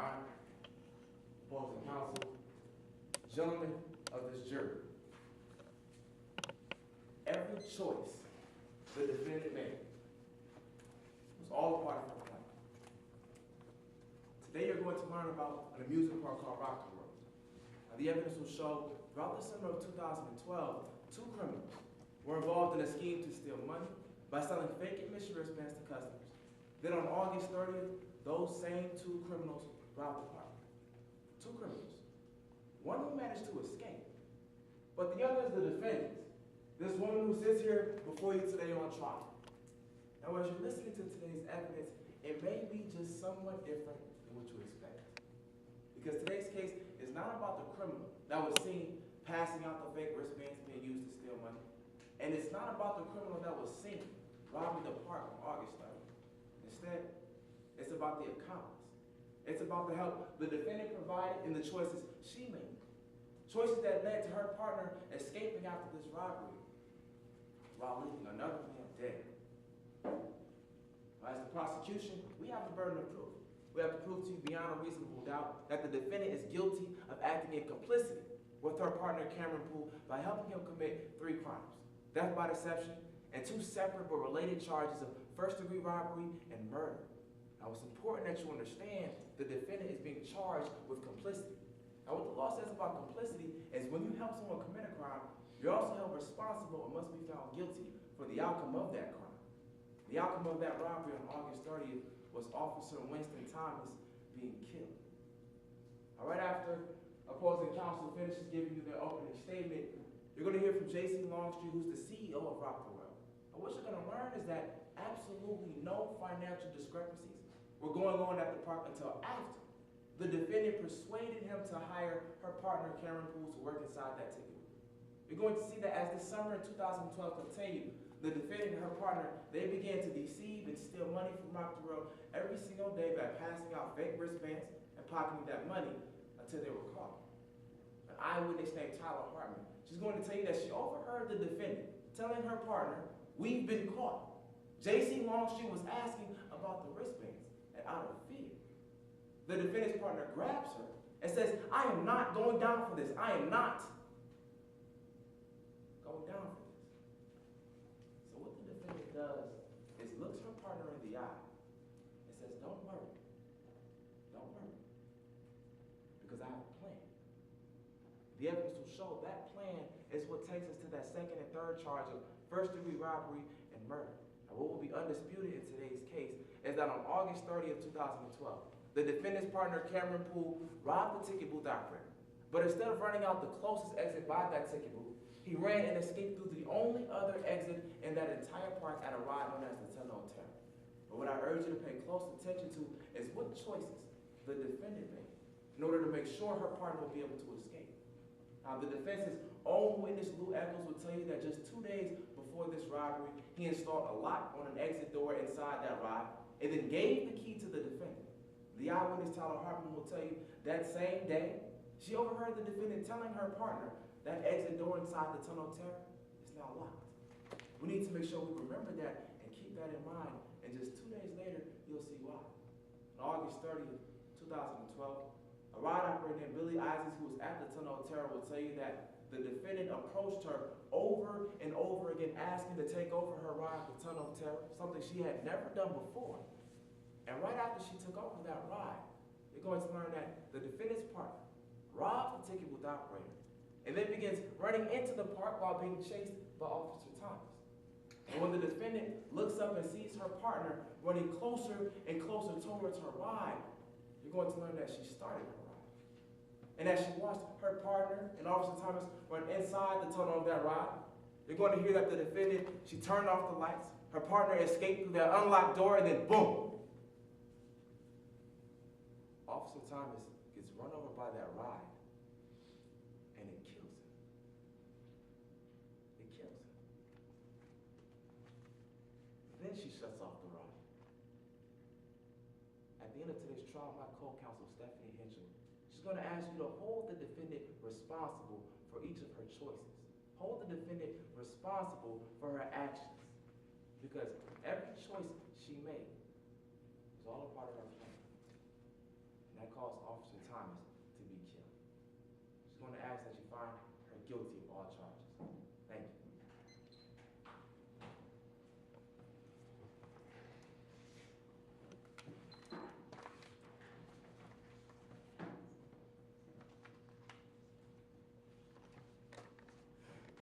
Honor, opposing counsel, gentlemen of this jury, every choice the defendant made was all a part of her plan. Today you're going to learn about an amusement park called Rock the World. Now, the evidence will show throughout the summer of 2012, two criminals were involved in a scheme to steal money by selling fake admission wristbands to customers. Then on August 30th, those same two criminals robbed the park. Two criminals. One who managed to escape, but the other is the defendant, this woman who sits here before you today on trial. Now, as you're listening to today's evidence, it may be just somewhat different than what you expect. Because today's case is not about the criminal that was seen passing out the fake wristbands being used to steal money. And it's not about the criminal that was seen robbing the park on August 30th. Instead, it's about the accomplice. It's about the help the defendant provided in the choices she made. Choices that led to her partner escaping after this robbery while leaving another man dead. As the prosecution, we have the burden of proof. We have to prove to you beyond a reasonable doubt that the defendant is guilty of acting in complicity with her partner Cameron Poole by helping him commit 3 crimes: theft by deception and 2 separate but related charges of first-degree robbery and murder. Now, it's important that you understand the defendant is being charged with complicity. Now, what the law says about complicity is when you help someone commit a crime, you're also held responsible and must be found guilty for the outcome of that crime. The outcome of that robbery on August 30th was Officer Winston Thomas being killed. Now, right after opposing counsel finishes giving you their opening statement, you're going to hear from J.C. Longstreet, who's the CEO of Rock the World. And what you're going to learn is that absolutely no financial discrepancies were going on at the park until after the defendant persuaded him to hire her partner, Cameron Poole, to work inside that ticket booth. You're going to see that as the summer of 2012 continued, the defendant and her partner, they began to deceive and steal money from Rock the World every single day by passing out fake wristbands and pocketing that money until they were caught. An eyewitness named Tyler Hartman, she's going to tell you that she overheard the defendant telling her partner, "We've been caught." J.C. Longstreet was asking about the wristbands, and out of fear, the defendant's partner grabs her and says, "I am not going down for this. I am not going down for this." So what the defendant does is looks her partner in the eye and says, "Don't worry. Don't worry. Because I have a plan." The evidence will show that plan is what takes us to that second and third charge of first-degree robbery and murder. Now, what will be undisputed in today's case is that on August 30th, 2012, the defendant's partner, Cameron Poole, robbed the ticket booth operator. But instead of running out the closest exit by that ticket booth, he ran and escaped through the only other exit in that entire park at a ride known as the Tunnel of Terror. But what I urge you to pay close attention to is what choices the defendant made in order to make sure her partner will be able to escape. Now, the defense's own witness, Lou Eccles, will tell you that just 2 days before this robbery, he installed a lock on an exit door inside that ride and then gave the key to the defendant. The eyewitness, Tyler Hartman, will tell you that same day, she overheard the defendant telling her partner that exit door inside the Tunnel of Terror is now locked. We need to make sure we remember that and keep that in mind, and just 2 days later, you'll see why. On August 30th, 2012, a ride operator named Billy Isaacs, who was at the Tunnel of Terror, will tell you that the defendant approached her over and over again, asking to take over her ride at the Tunnel of Terror, something she had never done before. And right after she took over that ride, you're going to learn that the defendant's partner robbed the ticket booth operator and then begins running into the park while being chased by Officer Thomas. And when the defendant looks up and sees her partner running closer and closer towards her ride, you're going to learn that she started her ride. And as she watched her partner and Officer Thomas run inside the tunnel of that ride, you're going to hear that the defendant, she turned off the lights, her partner escaped through that unlocked door, and then boom! Officer Thomas gets run over by that ride, and it kills him. It kills him. Then she shuts off the ride. At the end of today's trial, my co-counsel, Stephanie Henschel, she's going to ask you to hold the defendant responsible for each of her choices. Hold the defendant responsible for her actions. Because every choice she made was all a part of her plan. And that cause Officer Thomas to be killed. She's going to ask that you find her guilty